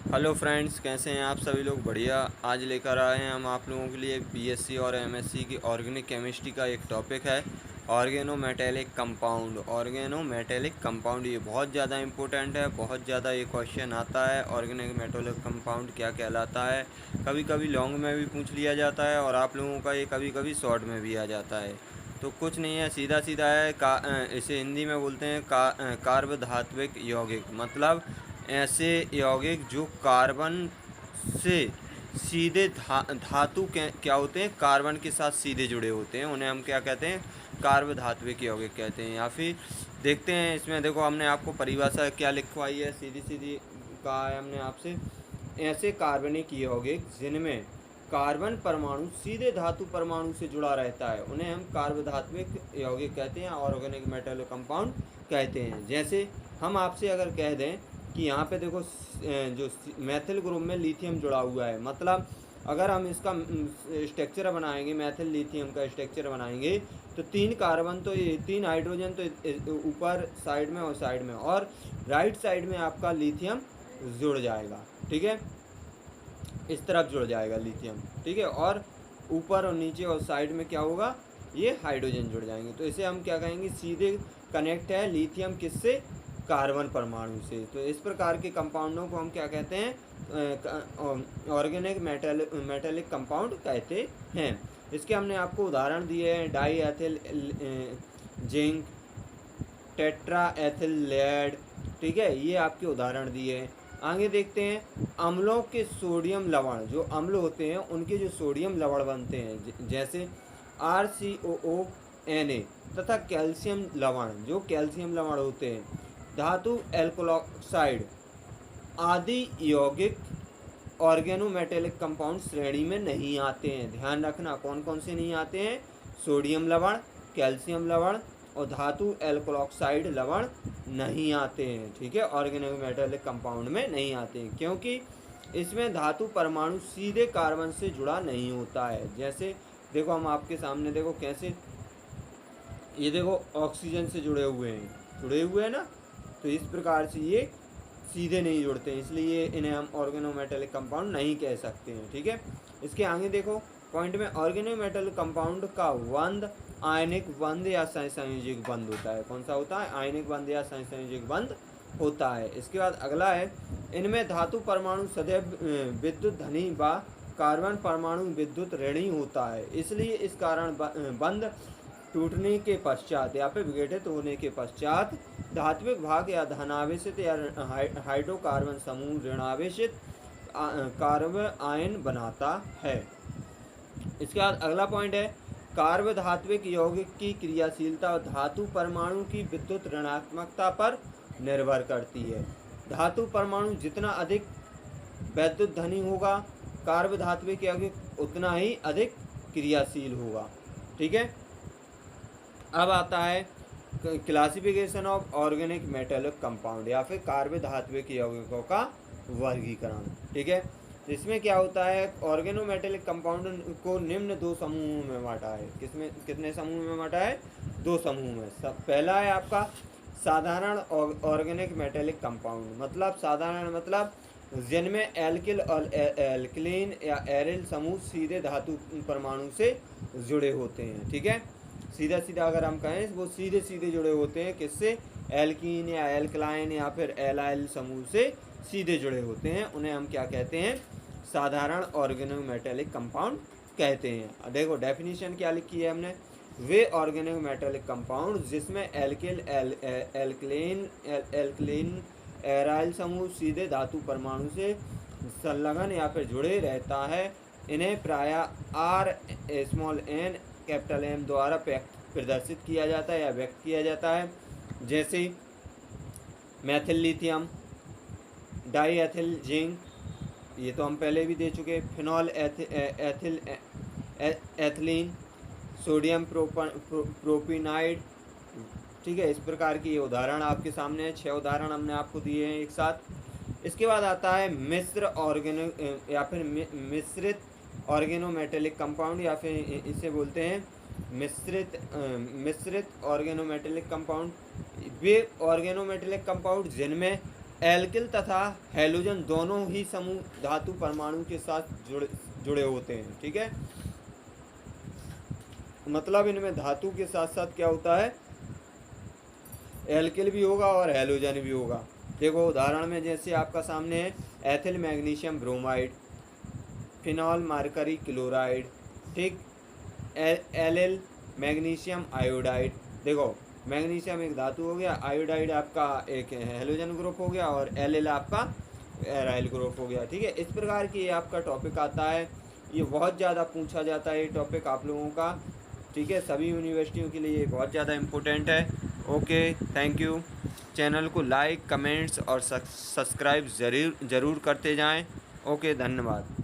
Hello friends, कैसे हैं आप सभी लोग? बढ़िया। आज लेकर आए हैं हम आप लोगों के लिए बीएससी और एमएससी की ऑर्गेनिक केमिस्ट्री का एक टॉपिक है ऑर्गेनोमेटेलिक कंपाउंड। ऑर्गेनोमेटेलिक कंपाउंड ये बहुत ज़्यादा इंपॉर्टेंट है, बहुत ज़्यादा ये क्वेश्चन आता है। ऑर्गेनिक मेटेलिक कंपाउंड क्या कहलाता है? कभी कभी लॉन्ग में भी पूछ लिया जाता है और आप लोगों का ये कभी कभी शॉर्ट में भी आ जाता है। तो कुछ नहीं है, सीधा सीधा है। इसे हिंदी में बोलते हैं कार्बधात्विक यौगिक। मतलब ऐसे यौगिक जो कार्बन से सीधे धातु क्या होते हैं, कार्बन के साथ सीधे जुड़े होते हैं, उन्हें हम क्या कहते हैं? कार्बधात्विक यौगिक कहते हैं। या फिर देखते हैं इसमें, देखो हमने आपको परिभाषा क्या लिखवाई है, सीधी सीधी कहा है हमने आपसे। ऐसे कार्बनिक यौगिक जिनमें कार्बन परमाणु सीधे धातु परमाणु से जुड़ा रहता है उन्हें हम कार्बधात्विक यौगिक कहते हैं, ऑर्गेनिक मेटल कंपाउंड कहते हैं। जैसे हम आपसे अगर कह दें कि यहाँ पे देखो जो मैथिल ग्रुप में लिथियम जुड़ा हुआ है, मतलब अगर हम इसका स्ट्रक्चर बनाएंगे, मैथिल लिथियम का स्ट्रक्चर बनाएंगे, तो 3 कार्बन तो ये 3 हाइड्रोजन तो ऊपर साइड में और साइड में, और राइट साइड में आपका लिथियम जुड़ जाएगा। ठीक है, इस तरफ जुड़ जाएगा लिथियम। ठीक है, और ऊपर और नीचे और साइड में क्या होगा, ये हाइड्रोजन जुड़ जाएंगे। तो इसे हम क्या कहेंगे, सीधे कनेक्ट है लिथियम किससे? कार्बन परमाणु से। तो इस प्रकार के कंपाउंडों को हम क्या कहते हैं? ऑर्गेनिक मेटेलिक कंपाउंड कहते हैं। इसके हमने आपको उदाहरण दिए हैं, di ethyl zinc, tetra ethyl lead. ठीक है, ये आपके उदाहरण दिए हैं। आगे देखते हैं, अम्लों के सोडियम लवण, जो अम्ल होते हैं उनके जो सोडियम लवण बनते हैं, जैसे RCOO Na, तथा कैल्शियम लवण, जो कैल्शियम लवण होते हैं, धातु एल्कोलॉक्साइड आदि यौगिक ऑर्गेनोमेटेलिक कंपाउंड श्रेणी में नहीं आते हैं। ध्यान रखना, कौन कौन से नहीं आते हैं? सोडियम लवण, कैल्शियम लवण और धातु एल्कोलॉक्साइड लवण नहीं आते हैं। ठीक है, ऑर्गेनोमेटेलिक कंपाउंड में नहीं आते हैं, क्योंकि इसमें धातु परमाणु सीधे कार्बन से जुड़ा नहीं होता है। जैसे देखो, हम आपके सामने देखो कैसे, ये देखो ऑक्सीजन से जुड़े हुए हैं ना, तो इस प्रकार से ये सीधे नहीं जुड़ते हैं, इसलिए इन्हें हम ऑर्गेनोमेटेलिक कंपाउंड नहीं कह सकते हैं। ठीक है, इसके आगे देखो पॉइंट में, ऑर्गेनोमेटेलिक कंपाउंड का बंध आयनिक बंध या सहसंयोजक बंध होता है। कौन सा होता है? आयनिक बंध या सहसंयोजक बंध होता है। इसके बाद अगला है, इनमें धातु परमाणु सदैव विद्युत धनी व कार्बन परमाणु विद्युत ऋणी होता है, इसलिए इस कारण बंध टूटने के पश्चात या फिर विघटित होने के पश्चात धात्विक भाग या धनावेशित या हाइड्रोकार्बन समूह ऋणावेशित कार्ब आयन बनाता है। इसके बाद अगला पॉइंट है, कार्बधात्विक यौगिक की क्रियाशीलता और धातु परमाणु की विद्युत ऋणात्मकता पर निर्भर करती है। धातु परमाणु जितना अधिक वैद्युत धनी होगा, कार्बधात्विक यौगिक उतना ही अधिक क्रियाशील होगा। ठीक है, अब आता है classification of organic metallic compound या फिर कार्बधात्विक यौगिकों का वर्गीकरण। ठीक है, तो इसमें क्या होता है, ऑर्गेनोमेटेलिक कंपाउंड को निम्न 2 समूहों में बांटा है। कितने समूह में बांटा है? 2 समूह में। पहला है आपका साधारण ऑर्गेनिक मेटेलिक कंपाउंड, मतलब साधारण मतलब जिनमें एल्किल और एल्किलीन या एरिल समूह सीधे धातु परमाणु से जुड़े होते हैं। ठीक है, सीधा सीधा अगर हम कहें, वो सीधे सीधे जुड़े होते हैं किससे? एल्कीन या एल्कलाइन या फिर एलाइल समूह से सीधे जुड़े होते हैं, उन्हें हम क्या कहते हैं? साधारण ऑर्गेनोमेटेलिक कंपाउंड कहते हैं। देखो डेफिनेशन क्या लिखी है हमने, वे ऑर्गेनोमेटेलिक कंपाउंड जिसमें एल्किल एल्कलीन एराइल समूह सीधे धातु परमाणु से संलग्न या फिर जुड़े रहता है, इन्हें प्रायः R कैपिटल M द्वारा प्रदर्शित किया जाता है या व्यक्त किया जाता है। जैसे Maithil lithium, die ethyl zinc, ये तो हम पहले भी दे चुके, फिनॉल एथिल एथिलीन, सोडियम प्रोपिनाइड। ठीक है, इस प्रकार की ये उदाहरण आपके सामने है। 6 उदाहरण हमने आपको दिए हैं एक साथ। इसके बाद आता है मिश्र या फिर मिश्रित ऑर्गेनोमेटेलिक कंपाउंड, या फिर इसे बोलते हैं मिश्रित ऑर्गेनोमेटेलिक कंपाउंड। वे ऑर्गेनोमेटेलिक कंपाउंड जिनमें एल्किल तथा हैलोजन दोनों ही समूह धातु परमाणु के साथ जुड़े होते हैं। ठीक है, मतलब इनमें धातु के साथ साथ क्या होता है, एल्किल भी होगा और हैलोजन भी होगा। देखो उदाहरण में जैसे आपका सामने है ethyl magnesium bromide, phenol Mercury chloride, ठीक, एल मैग्नीशियम आयोडाइड। देखो मैग्नीशियम एक धातु हो गया, आयोडाइड आपका एक हैलोजन ग्रुप हो गया और एल आपका एराइल ग्रुप हो गया। ठीक है, इस प्रकार की ये आपका टॉपिक आता है। ये बहुत ज़्यादा पूछा जाता है ये टॉपिक आप लोगों का। ठीक है, सभी यूनिवर्सिटियों के लिए ये बहुत ज़्यादा इम्पोर्टेंट है। Okay, thank you. चैनल को लाइक, कमेंट्स और सब्सक्राइब ज़रूर करते जाएं। ओके, धन्यवाद।